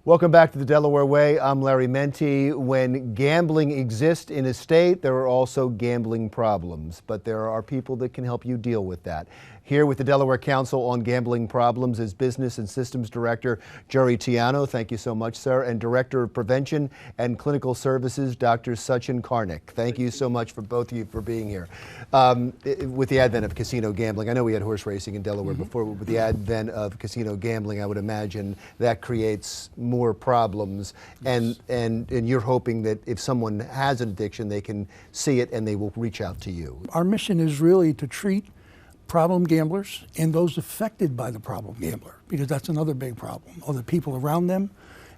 Welcome back to the Delaware Way. I'm Larry Menti. When gambling exists in a state, there are also gambling problems, but there are people that can help you deal with that. Here with the Delaware Council on Gambling Problems is Business and Systems Director Jerry Tiano. Thank you so much, sir. And Director of Prevention and Clinical Services, Dr. Sachin Karnik. Thank you so much for both of you for being here. With the advent of casino gambling, I know we had horse racing in Delaware before, but with the advent of casino gambling, I would imagine that creates more problems. And you're hoping that if someone has an addiction, they can see it and they will reach out to you. Our mission is really to treat problem gamblers and those affected by the problem gambler, because that's another big problem, or the people around them,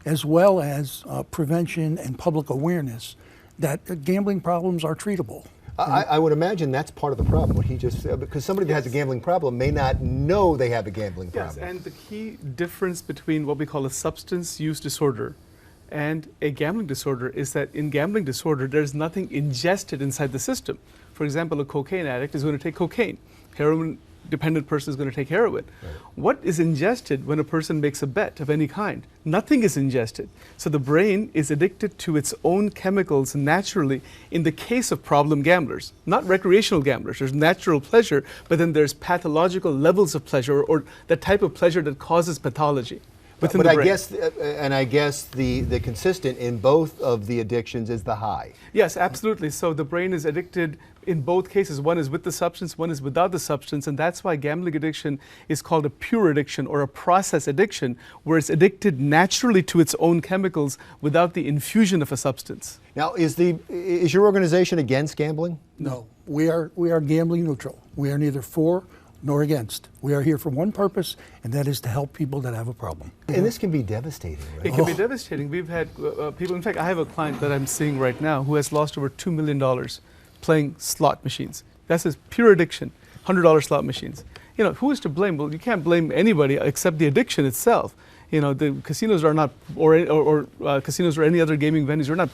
as well as prevention and public awareness that gambling problems are treatable. I would imagine that's part of the problem, what he just said, because somebody that has a gambling problem may not know they have a gambling problem. Yes, and the key difference between what we call a substance use disorder and a gambling disorder is that in gambling disorder, there's nothing ingested inside the system. For example, a cocaine addict is going to take cocaine. Heroin-dependent person is going to take heroin. Right. What is ingested when a person makes a bet of any kind? Nothing is ingested. So the brain is addicted to its own chemicals naturally in the case of problem gamblers, not recreational gamblers. There's natural pleasure, but then there's pathological levels of pleasure or the type of pleasure that causes pathology. But I guess, the consistent in both of the addictions is the high. Yes, absolutely. So the brain is addicted in both cases. One is with the substance, one is without the substance, and that's why gambling addiction is called a pure addiction or a process addiction, where it's addicted naturally to its own chemicals without the infusion of a substance. Now, is your organization against gambling? No, we are gambling neutral. We are neither for nor against. We are here for one purpose, and that is to help people that have a problem. And this can be devastating, right? It can be devastating. We've had people, in fact, I have a client that I'm seeing right now who has lost over $2 million playing slot machines. That's his pure addiction, $100 slot machines. You know, who is to blame? Well, you can't blame anybody except the addiction itself. You know, the casinos are not, or casinos or any other gaming venues are not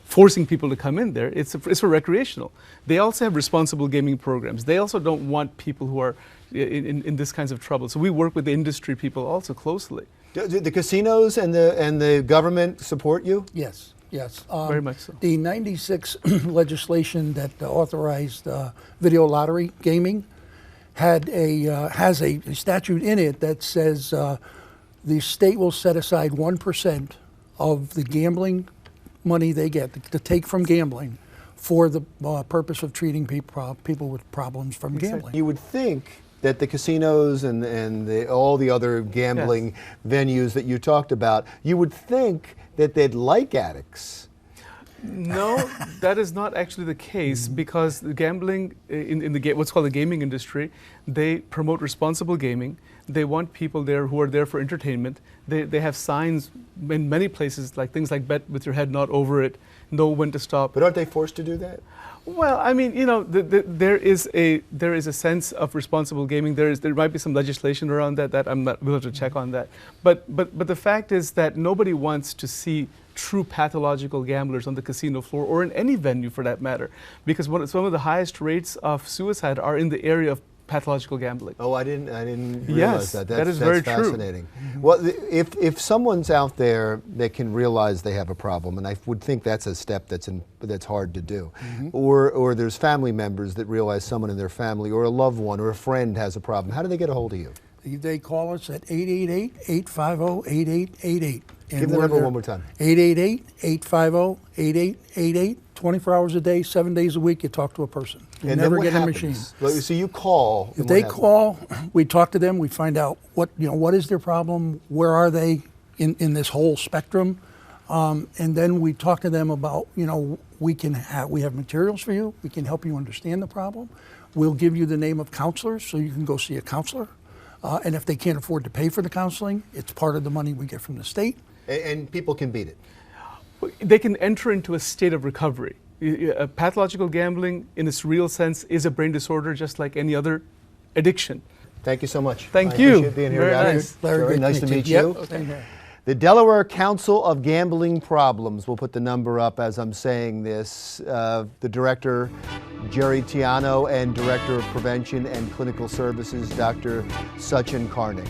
forcing people to come in there. It's for recreational. They also have responsible gaming programs. They also don't want people who are in this kinds of trouble. So we work with the industry people also closely. Do the casinos and the government support you? Yes, yes. Very much so. The 96 legislation that authorized video lottery gaming has a statute in it that says the state will set aside 1% of the gambling money they get to take from gambling for the purpose of treating people with problems from gambling. You would think that the casinos and all the other gambling venues that you talked about, you would think that they'd like addicts. No, that is not actually the case, because the gambling in what's called the gaming industry, they promote responsible gaming. They want people there who are there for entertainment. They have signs in many places, like things like bet with your head not over it, know when to stop. But aren't they forced to do that? Well, I mean, you know, there is a sense of responsible gaming. There might be some legislation around that I'm not willing to check on that. But the fact is that nobody wants to see true pathological gamblers on the casino floor or in any venue for that matter, because some of the highest rates of suicide are in the area of pathological gambling. Oh, I didn't realize that. That is very fascinating. True. Well, if someone's out there that can realize they have a problem, and I would think that's a step that's hard to do, or there's family members that realize someone in their family or a loved one or a friend has a problem, how do they get a hold of you? They call us at 888-850-8888. Give the number one more time. 888-850-8888. 24 hours a day, 7 days a week, you talk to a person. You never get a machine. So you call. If they call, we talk to them, we find out what is their problem, where are they in this whole spectrum, and then we talk to them about, we have materials for you, we can help you understand the problem. We'll give you the name of counselors so you can go see a counselor. And if they can't afford to pay for the counseling, it's part of the money we get from the state. And people can beat it. They can enter into a state of recovery. Pathological gambling, in its real sense, is a brain disorder just like any other addiction. Thank you so much. Thank you. Appreciate being here. Very nice. Very nice to meet you. Okay. The Delaware Council of Gambling Problems. We'll put the number up as I'm saying this. The director, Jerry Tiano, and Director of Prevention and Clinical Services, Dr. Sachin Karnik.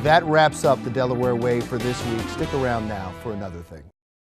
That wraps up the Delaware Way for this week. Stick around now for another thing.